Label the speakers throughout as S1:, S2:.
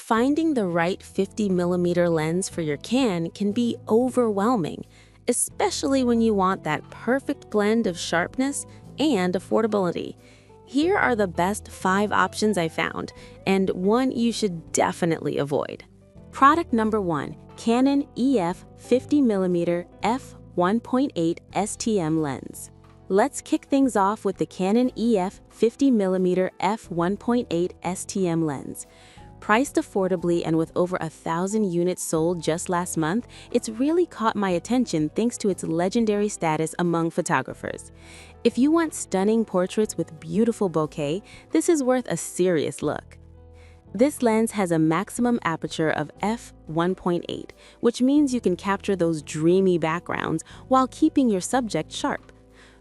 S1: Finding the right 50mm lens for your can be overwhelming, especially when you want that perfect blend of sharpness and affordability. Here are the best 5 options I found, and one you should definitely avoid. Product number 1, Canon EF 50mm f1.8 STM lens. Let's kick things off with the Canon EF 50mm f1.8 STM lens. Priced affordably and with over 1,000 units sold just last month, it's really caught my attention thanks to its legendary status among photographers. If you want stunning portraits with beautiful bokeh, this is worth a serious look. This lens has a maximum aperture of f1.8, which means you can capture those dreamy backgrounds while keeping your subject sharp.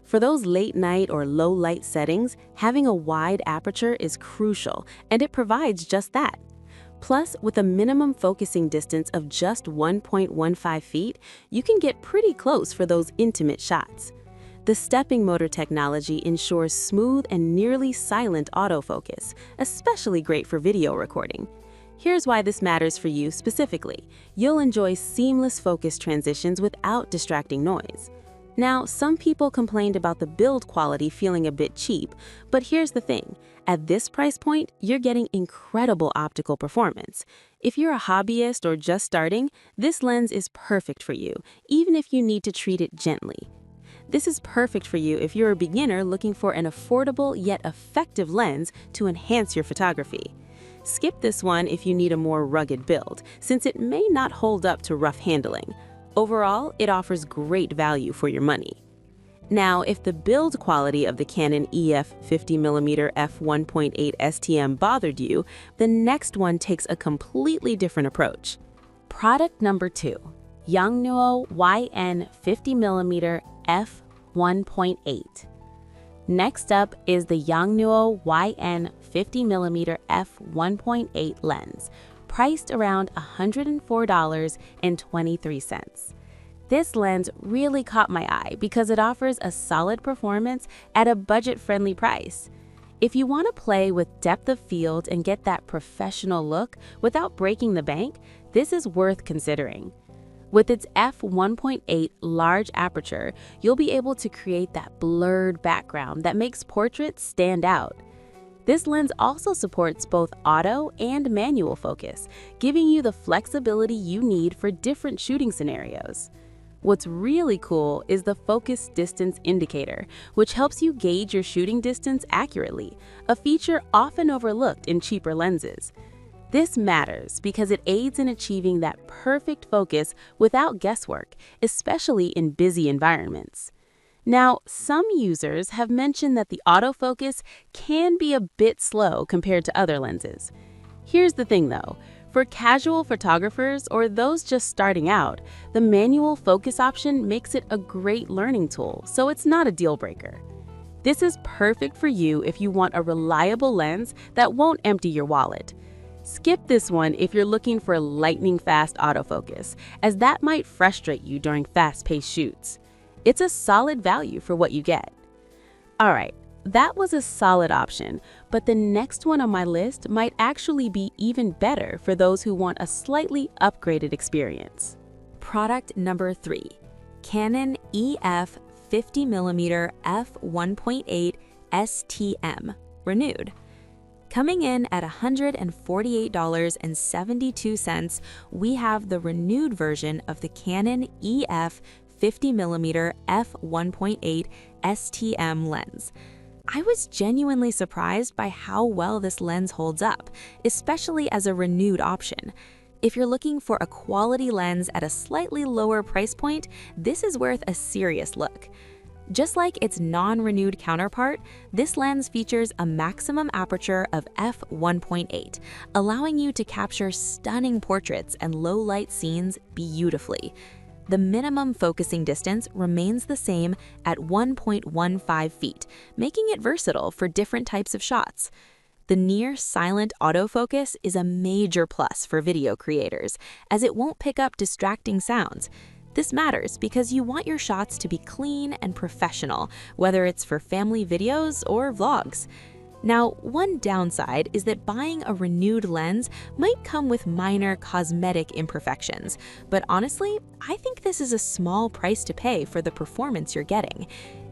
S1: For those late-night or low-light settings, having a wide aperture is crucial, and it provides just that. Plus, with a minimum focusing distance of just 1.15 feet, you can get pretty close for those intimate shots. The stepping motor technology ensures smooth and nearly silent autofocus, especially great for video recording. Here's why this matters for you specifically. You'll enjoy seamless focus transitions without distracting noise. Now, some people complained about the build quality feeling a bit cheap, but here's the thing. At this price point, you're getting incredible optical performance. If you're a hobbyist or just starting, this lens is perfect for you, even if you need to treat it gently. This is perfect for you if you're a beginner looking for an affordable yet effective lens to enhance your photography. Skip this one if you need a more rugged build, since it may not hold up to rough handling. Overall, it offers great value for your money. Now, if the build quality of the Canon EF 50mm f1.8 STM bothered you, the next one takes a completely different approach. Product number 2, Yongnuo YN 50mm f1.8. Next up is the Yongnuo YN 50mm f1.8 lens, priced around $104.23. This lens really caught my eye because it offers a solid performance at a budget-friendly price. If you want to play with depth of field and get that professional look without breaking the bank, this is worth considering. With its f1.8 large aperture, you'll be able to create that blurred background that makes portraits stand out. This lens also supports both auto and manual focus, giving you the flexibility you need for different shooting scenarios. What's really cool is the focus distance indicator, which helps you gauge your shooting distance accurately, a feature often overlooked in cheaper lenses. This matters because it aids in achieving that perfect focus without guesswork, especially in busy environments. Now, some users have mentioned that the autofocus can be a bit slow compared to other lenses. Here's the thing though, for casual photographers or those just starting out, the manual focus option makes it a great learning tool, so it's not a deal breaker. This is perfect for you if you want a reliable lens that won't empty your wallet. Skip this one if you're looking for lightning-fast autofocus, as that might frustrate you during fast-paced shoots. It's a solid value for what you get. Alright, that was a solid option, but the next one on my list might actually be even better for those who want a slightly upgraded experience. Product number 3, Canon EF 50mm f1.8 STM Renewed. Coming in at $148.72, we have the renewed version of the Canon EF 50mm f1.8 STM lens. I was genuinely surprised by how well this lens holds up, especially as a renewed option. If you're looking for a quality lens at a slightly lower price point, this is worth a serious look. Just like its non-renewed counterpart, this lens features a maximum aperture of f1.8, allowing you to capture stunning portraits and low-light scenes beautifully. The minimum focusing distance remains the same at 1.15 feet, making it versatile for different types of shots. The near-silent autofocus is a major plus for video creators, as it won't pick up distracting sounds. This matters because you want your shots to be clean and professional, whether it's for family videos or vlogs.
S2: Now, one downside is that buying a renewed lens might come with minor cosmetic imperfections, but honestly, I think this is a small price to pay for the performance you're getting.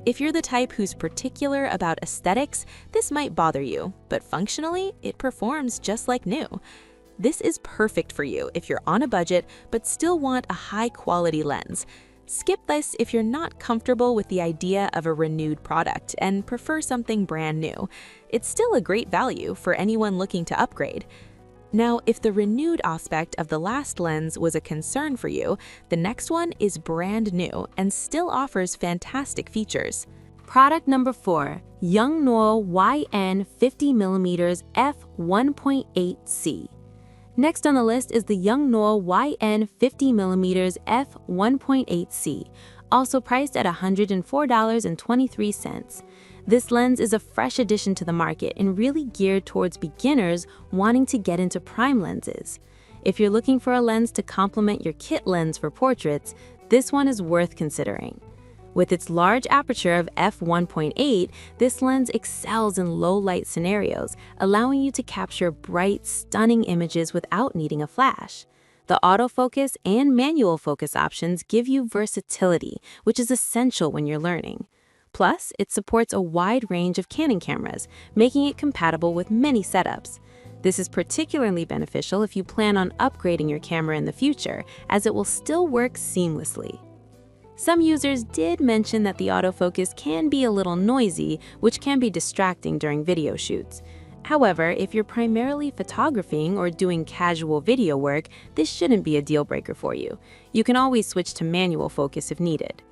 S2: If you're the type who's particular about aesthetics, this might bother you, but functionally, it performs just like new. This is perfect for you if you're on a budget but still want a high-quality lens. Skip this if you're not comfortable with the idea of a renewed product and prefer something brand new. It's still a great value for anyone looking to upgrade. Now, if the renewed aspect of the last lens was a concern for you, the next one is brand new and still offers fantastic features.
S1: Product number 4, Yongnuo YN 50mm f1.8C. Next on the list is the Yongnuo YN 50mm f1.8C, also priced at $104.23. This lens is a fresh addition to the market and really geared towards beginners wanting to get into prime lenses. If you're looking for a lens to complement your kit lens for portraits, this one is worth considering. With its large aperture of f1.8, this lens excels in low-light scenarios, allowing you to capture bright, stunning images without needing a flash. The autofocus and manual focus options give you versatility, which is essential when you're learning. Plus, it supports a wide range of Canon cameras, making it compatible with many setups. This is particularly beneficial if you plan on upgrading your camera in the future, as it will still work seamlessly. Some users did mention that the autofocus can be a little noisy, which can be distracting during video shoots. However, if you're primarily photographing or doing casual video work, this shouldn't be a deal breaker for you. You can always switch to manual focus if needed.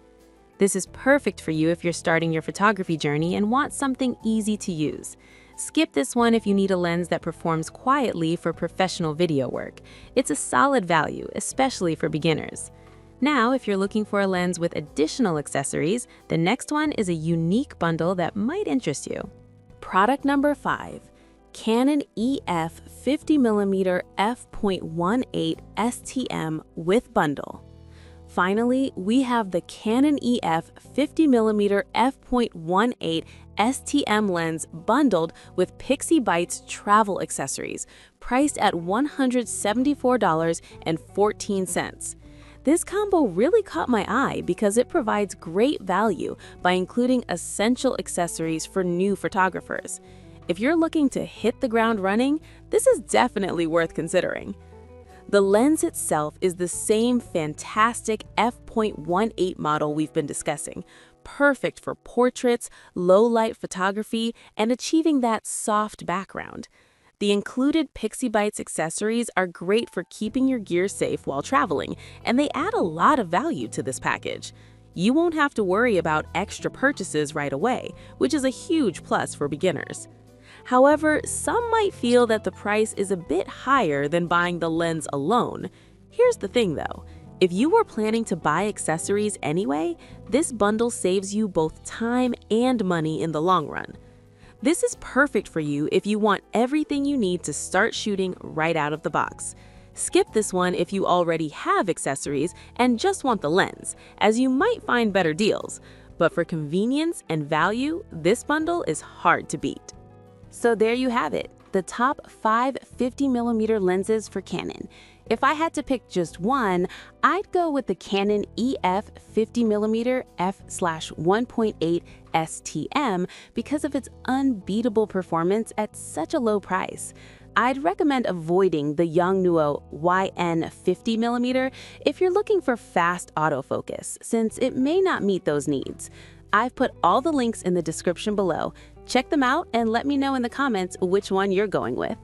S1: This is perfect for you if you're starting your photography journey and want something easy to use. Skip this one if you need a lens that performs quietly for professional video work. It's a solid value, especially for beginners. Now, if you're looking for a lens with additional accessories, the next one is a unique bundle that might interest you. Product number 5, Canon EF 50mm f.18 STM with bundle. Finally, we have the Canon EF 50mm f.18 STM lens bundled with Pixie Bytes travel accessories, priced at $174.14. This combo really caught my eye because it provides great value by including essential accessories for new photographers. If you're looking to hit the ground running, this is definitely worth considering. The lens itself is the same fantastic f.18 model we've been discussing, perfect for portraits, low-light photography, and achieving that soft background. The included Pixie Bytes accessories are great for keeping your gear safe while traveling, and they add a lot of value to this package. You won't have to worry about extra purchases right away, which is a huge plus for beginners. However, some might feel that the price is a bit higher than buying the lens alone. Here's the thing though, if you were planning to buy accessories anyway, this bundle saves you both time and money in the long run. This is perfect for you if you want everything you need to start shooting right out of the box. Skip this one if you already have accessories and just want the lens, as you might find better deals. But for convenience and value, this bundle is hard to beat. So there you have it, the top 5 50mm lenses for Canon. If I had to pick just one, I'd go with the Canon EF 50mm f/1.8 STM because of its unbeatable performance at such a low price. I'd recommend avoiding the Yongnuo YN 50mm if you're looking for fast autofocus, since it may not meet those needs. I've put all the links in the description below. Check them out and let me know in the comments which one you're going with.